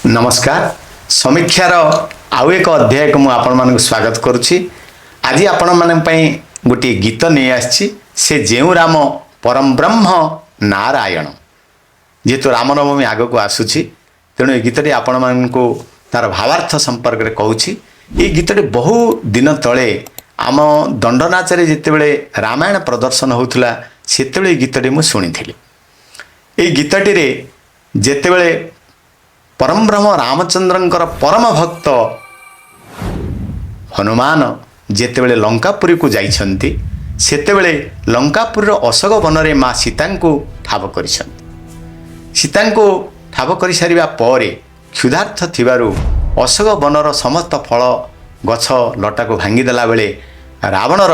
नमस्कार समीक्षार आउ एक अध्याय को मुझे स्वागत करुच्ची। आज आपण मानी गोटे गीत नहीं आसी से जेउ राम परमब्रह्म नारायण जेहेतु राम नवमी आग को आसूची तेणु ये गीतटी आपण मानू तार भावार्थ संपर्क में कहूँ। ये गीतटी बहु दिन तले आम दंडनाचरे जितेबले रामायण प्रदर्शन होता से गीतटी मुझे शुणी थी। ये गीतटी जितेबले परमब्रह्म रामचंद्रंकर परम भक्त हनुमान जेतेबले लंकापुरी को जाइछन्ति सेतेबले लंकापुर अशोक वन रे माँ सीता को ठाब करिछन्ति। सीता को ठाब कर सारिबा परे क्षुधार्थ थिबारु अशोक वनर समस्त फल गछ लटा को भांगी देला बेले रावणर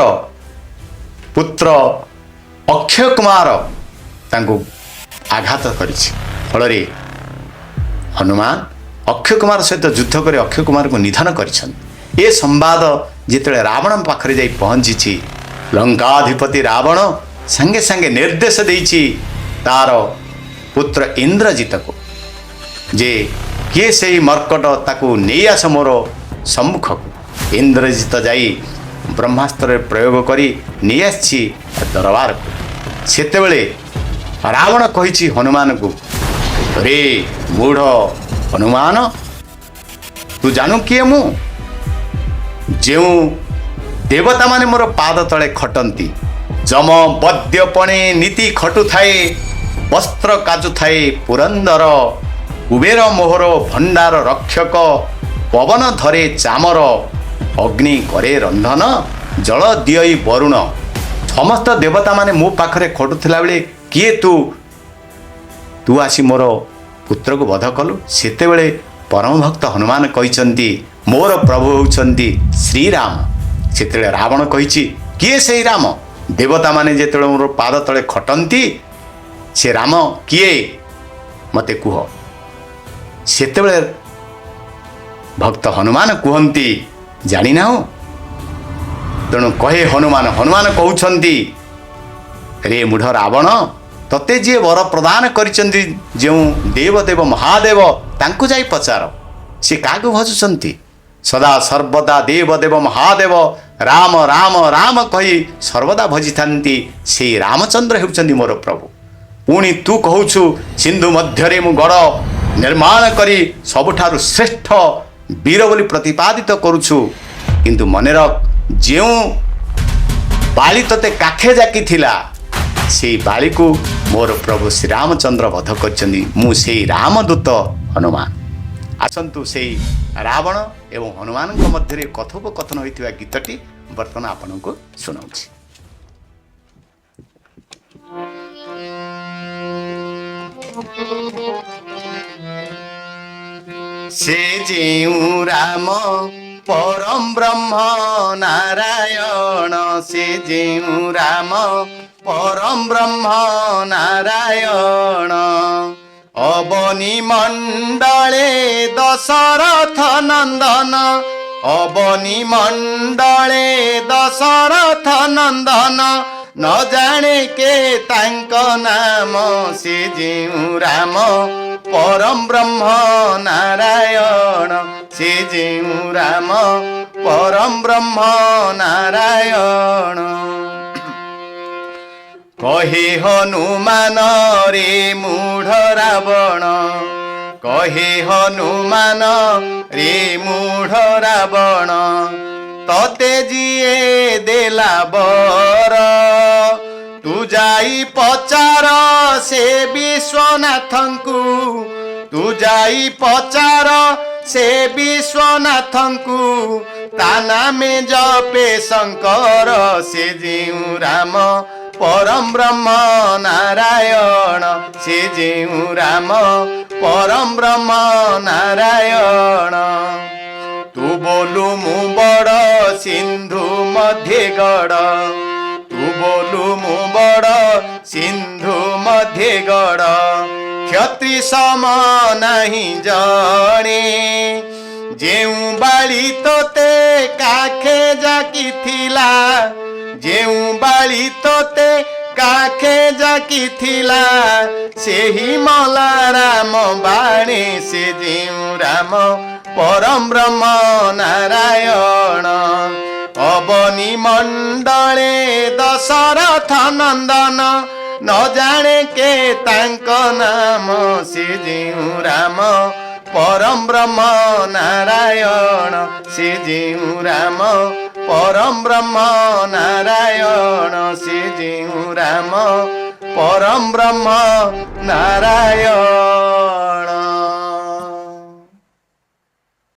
पुत्र अक्षय कुमार तांको आघात करिछि। फल हनुमान अक्षय कुमार सहित युद्ध कर अक्षय कुमार को निधन करिछन्ति। ये संवाद जिते रावण पाखरे जाई पहुंची लंकाधिपति रावण संगे संगे निर्देश देइछि तार पुत्र इंद्रजित को जे किए से मर्कट ताकू नहीं आस मोर सम्मुख को। इंद्रजित जाई ब्रह्मास्त्र प्रयोग करी नहीं आछि दरबार को। सेतेबेले रावण कहिछि हनुमान को रे मूढ़ हनुमान तू जानू किए मु जो देवता माने मोर पाद तले खटंती जम बद्यपणे नीति खटु थाए वस्त्र काजु थाए पुरंदर कुबेर मोहर भंडार रक्षक पवन धरे चामर अग्नि करे रंधन जल दियई वरुण समस्त देवता माने मो पाखरे खटुथिला बेले किए तू आसी मोर पुत्र को वध कलु। सेतेबेले परम भक्त हनुमान कहिचंती मोर प्रभु होउचंती श्री राम। सेतेबेले रावण कहिछि किए से राम देवता माने जेतेबेले मोर पाद तले खटंती से राम किए मते कुह। सेतेबेले भक्त हनुमान कहती जानी ना तेणु कहे हनुमान हनुमान कहउछंती रे मूढ़ रावण तते जी वर प्रदान करिसेंती जो देवदेव महादेव तांकु जाई पचार से कागु भजुचंती सदा सर्वदा देवदेव महादेव राम राम राम कही सर्वदा भजिथांती से रामचंद्र हेउचंती मोर प्रभु। पुणी तू कहूछु सिंधु मध्यरे मु गड़ निर्माण करी सबुठारु श्रेष्ठ वीर बोली प्रतिपादित करुछु किंतु मन रख जो बाली तते काखे जाकी थिला से बाली को मोर प्रभु श्री रामचंद्र वध करछन्ती मु से रामदूत हनुमान। आसंतु से रावण एवं हनुमान मध्य कथोपकथन होइतिबा गीतटी वर्तमान आपन को सुनाउछि। से जेउ राम परम ब्रह्म नारायण से जेउ राम परम ब्रह्म नारायण अवनी मंडले दशरथ नंदन अवनी मंडले दशरथ नंदन न जाने के तांक नाम से जेउ राम परम ब्रह्म नारायण से जेउ राम परम ब्रह्म नारायण। कहे हनुमान रे मूढ़ रावण कहे हनुमान रे मूढ़ रावण तते जिए देला बर तू जाई पचार से विश्वनाथंकु तू जाई पचार से विश्वनाथंकु ताना में जपे शंकर से जेउ राम परम ब्रह्म नारायण से जेउ राम परम ब्रह्म नारायण। तू बोलू मु बड़ सिंधु मध्य गड़ तू बोलू मु बड़ सिंधु मध्य गड़ क्षत्रि सम नहीं जणे जेउ बाली तोते काखे जाकी थिला जेउ बाली तोते का ଜାକିଥିଲା ସେହି ମଲା ରାମ ବାଣୀ ସେ ଯେଉଁ ରାମ ପରମବ୍ରହ୍ମ ନାରାୟଣ ଅବନି ମଣ୍ଡଳେ ଦଶରଥ ନନ୍ଦନ ନ ଜାଣେ କେ ତାଙ୍କ ନାମ ସେ ଯେଉଁ ରାମ ପରମବ୍ରହ୍ମ ନାରାୟଣ ସେ ଯେଉଁ ରାମ ପରମବ୍ରହ୍ମ ନାରାୟଣ ସେ ଯେଉଁ ରାମ ପରମବ୍ରହ୍ମ ନାରାୟଣ।